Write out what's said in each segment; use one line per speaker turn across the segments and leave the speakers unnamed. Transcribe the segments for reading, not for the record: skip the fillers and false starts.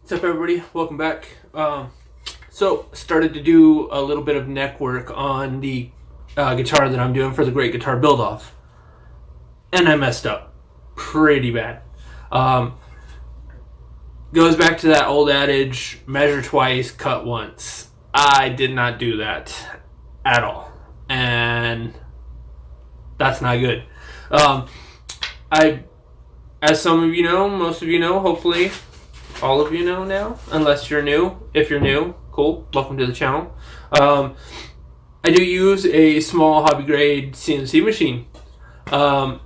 What's up, everybody? Welcome back. So started to do a little bit of neck work on the guitar that I'm doing for the Great Guitar Build-Off, and I messed up pretty bad. Goes back to that old adage, measure twice, cut once. I did not do that at all, and that's not good. As some of you know, most of you know, hopefully all of you know now, unless you're new. If you're new, cool, welcome to the channel. I do use a small hobby grade CNC machine. That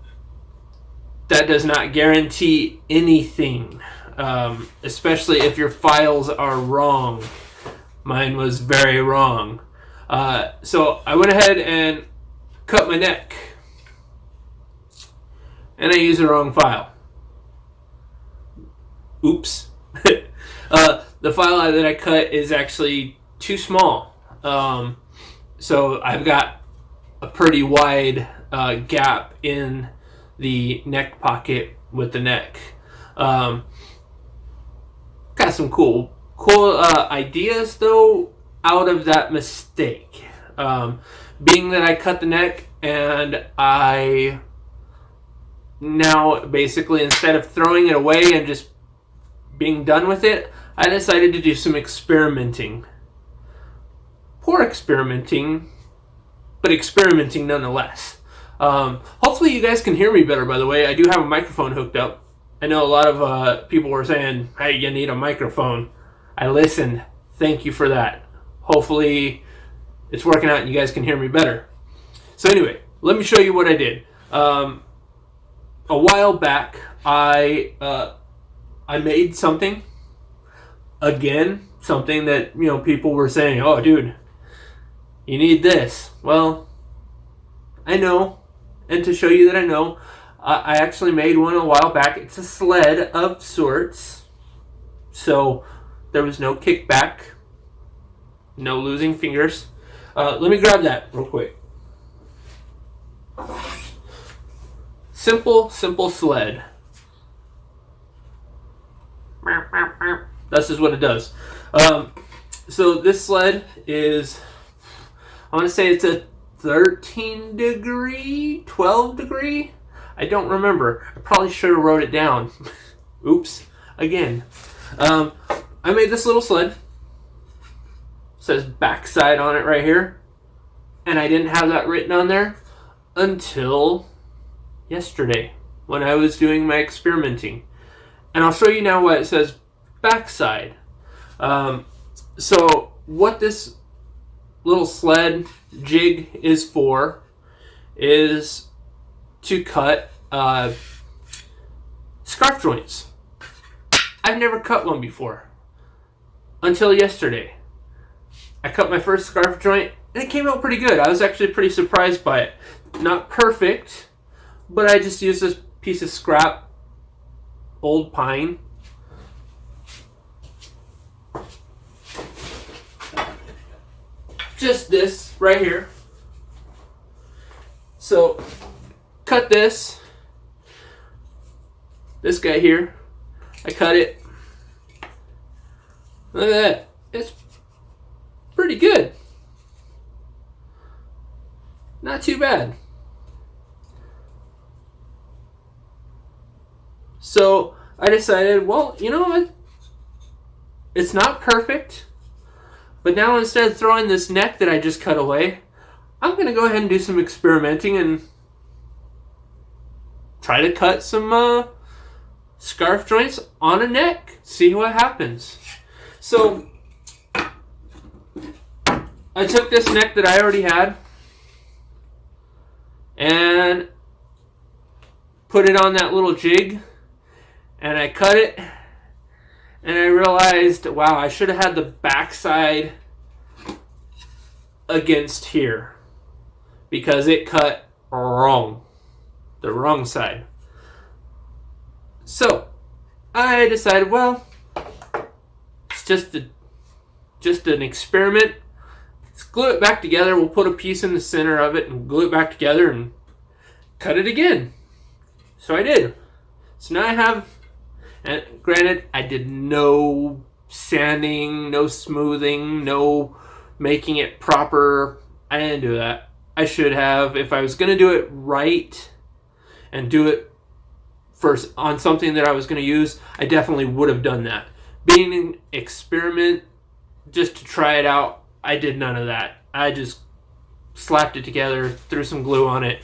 does not guarantee anything, especially if your files are wrong. Mine was very wrong. So I went ahead and cut my neck, and I used the wrong file. Oops. The file that I cut is actually too small. So I've got a pretty wide gap in the neck pocket with the neck. Got some cool ideas though out of that mistake. Being that I cut the neck, and I now basically, instead of throwing it away and just being done with it, I decided to do some experimenting. Poor experimenting, but experimenting nonetheless. Hopefully you guys can hear me better, by the way. I do have a microphone hooked up. I know a lot of people were saying, hey, you need a microphone. I listened. Thank you for that. Hopefully it's working out and you guys can hear me better. So anyway, let me show you what I did. A while back, I made something. Again, something that, people were saying, oh, dude, you need this. Well, I know. And to show you that I know, I actually made one a while back. It's a sled of sorts. So there was no kickback. No losing fingers. Let me grab that real quick. Simple sled. This is what it does. So this sled is, I want to say it's a 13 degree, 12 degree. I don't remember. I probably should have wrote it down. Oops. Again. I made this little sled. It says backside on it right here. And I didn't have that written on there until yesterday when I was doing my experimenting. And I'll show you now why it says backside. So what this little sled jig is for is to cut scarf joints. I've never cut one before until yesterday. I cut my first scarf joint and it came out pretty good. I was actually pretty surprised by it. Not perfect, but I just used this piece of scrap old pine. Just this right here. So cut this guy here. I cut it. Look at that. It's pretty good. Not too bad. So I decided, well, you know what? It's not perfect. But now instead of throwing this neck that I just cut away, I'm going to go ahead and do some experimenting and try to cut some scarf joints on a neck. See what happens. So I took this neck that I already had and put it on that little jig. And I cut it, and I realized, wow, I should have had the backside against here because it cut wrong, the wrong side. So I decided, well, it's just an experiment. Let's glue it back together. We'll put a piece in the center of it and glue it back together and cut it again. So I did. So now I have And granted, I did no sanding, no smoothing, no making it proper. I didn't do that. I should have. If I was going to do it right and do it first on something that I was going to use, I definitely would have done that. Being an experiment just to try it out, I did none of that. I just slapped it together, threw some glue on it,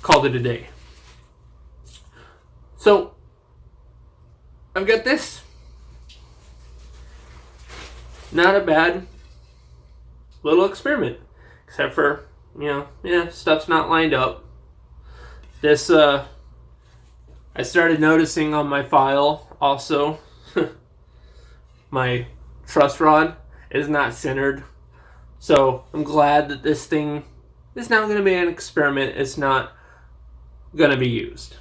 called it a day. So, I've got this. Not a bad little experiment. Except for, stuff's not lined up. This, I started noticing on my file also, my truss rod is not centered. So I'm glad that this thing is now going to be an experiment. It's not going to be used.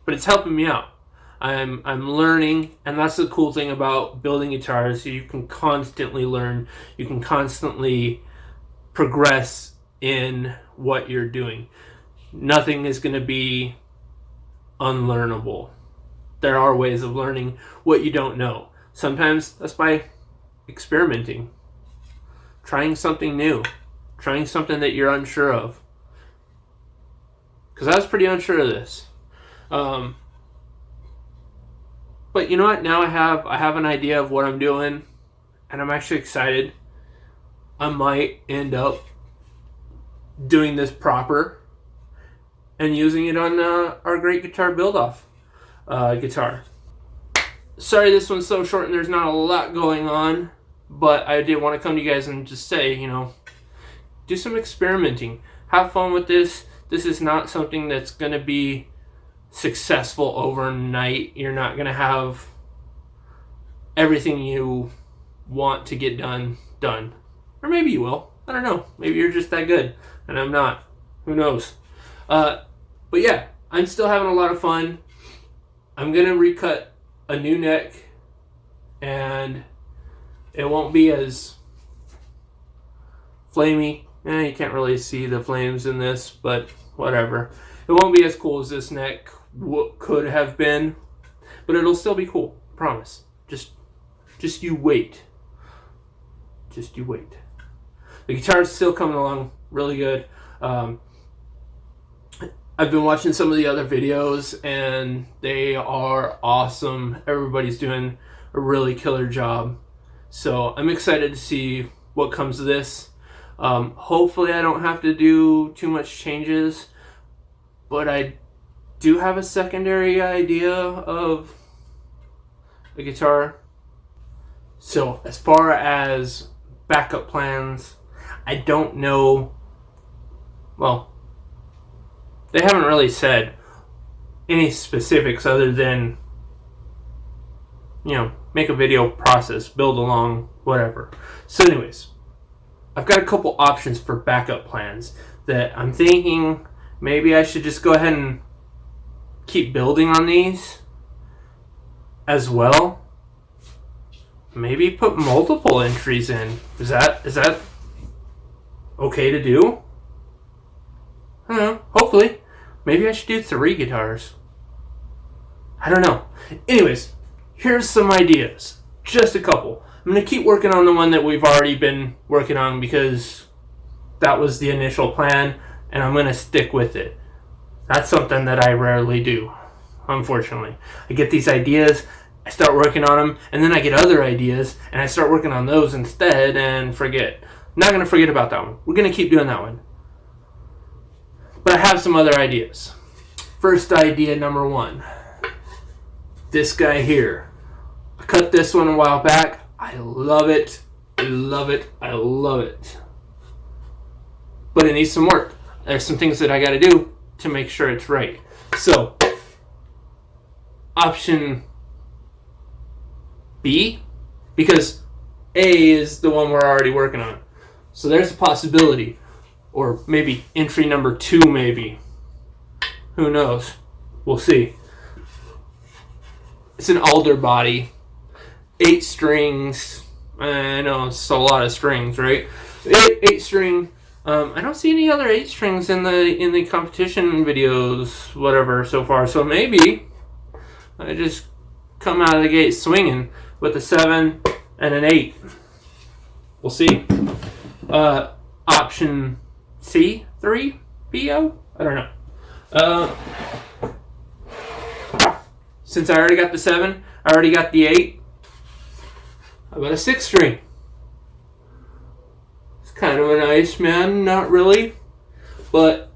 But it's helping me out. I'm learning, and that's the cool thing about building guitars. You can constantly learn. You can constantly progress in what you're doing. Nothing is going to be unlearnable. There are ways of learning what you don't know. Sometimes that's by experimenting, trying something new, trying something that you're unsure of. Because I was pretty unsure of this. But you know what? Now I have an idea of what I'm doing, and I'm actually excited. I might end up doing this proper and using it on our Great Guitar Build-Off guitar. Sorry this one's so short and there's not a lot going on, but I did want to come to you guys and just say, do some experimenting. Have fun with this. This is not something that's going to be successful overnight. You're not going to have everything you want to get done. Or maybe you will. I don't know. Maybe you're just that good and I'm not. Who knows? But yeah, I'm still having a lot of fun. I'm going to recut a new neck, and it won't be as flamey. You can't really see the flames in this, but whatever. It won't be as cool as this neck could have been, but it'll still be cool. Promise. Just you wait. Just you wait. The guitar's still coming along really good. I've been watching some of the other videos, and they are awesome. Everybody's doing a really killer job. So I'm excited to see what comes of this. Hopefully I don't have to do too much changes, but I do have a secondary idea of the guitar. So as far as backup plans, I don't know. Well, they haven't really said any specifics other than, make a video, process, build along, whatever. So anyways, I've got a couple options for backup plans that I'm thinking maybe I should just go ahead and keep building on these as well. Maybe put multiple entries in. Is that okay to do? I don't know. Hopefully. Maybe I should do 3 guitars. I don't know. Anyways, here's some ideas. Just a couple. I'm going to keep working on the one that we've already been working on because that was the initial plan, and I'm going to stick with it. That's something that I rarely do, unfortunately. I get these ideas, I start working on them, and then I get other ideas, and I start working on those instead and forget. I'm not going to forget about that one. We're going to keep doing that one. But I have some other ideas. First idea number 1. This guy here. I cut this one a while back. I love it. I love it. I love it. But it needs some work. There's some things that I got to do to make sure it's right. So, option B, because A is the one we're already working on. So there's a possibility. Or maybe entry number 2, maybe. Who knows? We'll see. It's an alder body. 8 strings. I know it's a lot of strings, right? 8 string. I don't see any other 8 strings in the competition videos, whatever, so far. So maybe I just come out of the gate swinging with a 7 and an 8. We'll see. Option C, 3, PO? I don't know. Since I already got the 7, I already got the 8. How about a 6 string? It's kind of a nice, man. Not really. But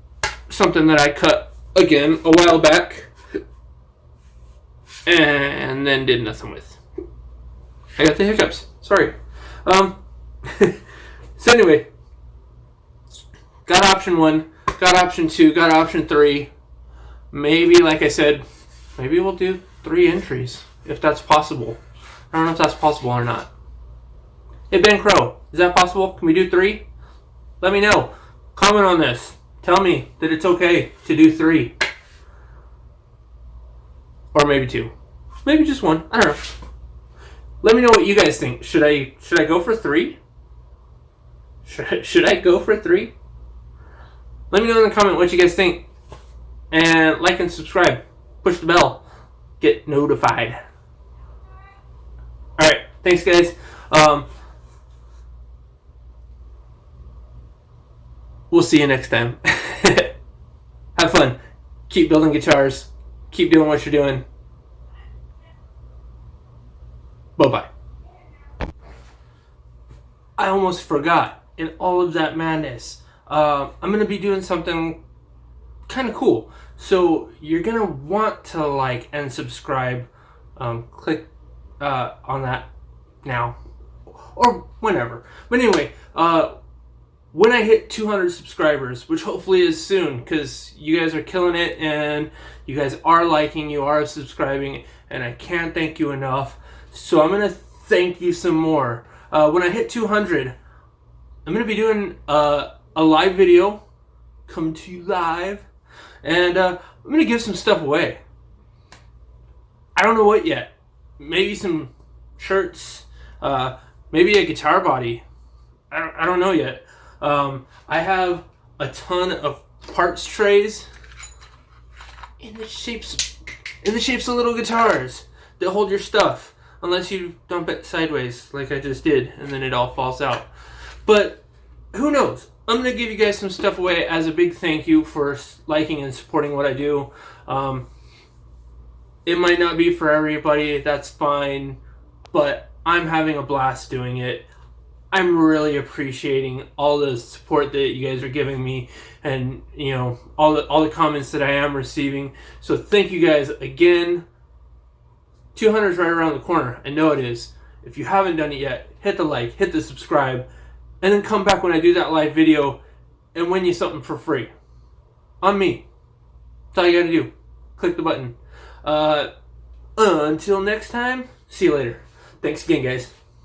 something that I cut, again, a while back. And then did nothing with. I got the hiccups. Sorry. So anyway. Got option 1. Got option 2. Got option 3. Maybe, like I said, maybe we'll do 3 entries. If that's possible. I don't know if that's possible or not. Hey, Ben Crow. Is that possible? Can we do 3? Let me know. Comment on this. Tell me that it's okay to do 3. Or maybe 2. Maybe just 1. I don't know. Let me know what you guys think. Should I go for 3? Should I go for 3? Let me know in the comment what you guys think. And like and subscribe. Push the bell. Get notified. Alright. Thanks, guys. We'll see you next time. Have fun. Keep building guitars. Keep doing what you're doing. Bye-bye. I almost forgot. In all of that madness, I'm going to be doing something kind of cool. So you're going to want to like and subscribe. Click on that now. Or whenever. But anyway, when I hit 200 subscribers, which hopefully is soon, because you guys are killing it, and you guys are liking, you are subscribing, and I can't thank you enough. So I'm going to thank you some more. When I hit 200, I'm going to be doing a live video, come to you live, and I'm going to give some stuff away. I don't know what yet. Maybe some shirts, maybe a guitar body. I don't know yet. I have a ton of parts trays in the shapes of little guitars that hold your stuff, unless you dump it sideways like I just did, and then it all falls out. But who knows? I'm gonna give you guys some stuff away as a big thank you for liking and supporting what I do. It might not be for everybody. That's fine, but I'm having a blast doing it. I'm really appreciating all the support that you guys are giving me, and you know, all the comments that I am receiving. So thank you guys again. 200 is right around the corner. I know it is. If you haven't done it yet, hit the like, hit the subscribe, and then come back when I do that live video and win you something for free. On me. That's all you gotta do. Click the button. Until next time, see you later. Thanks again, guys.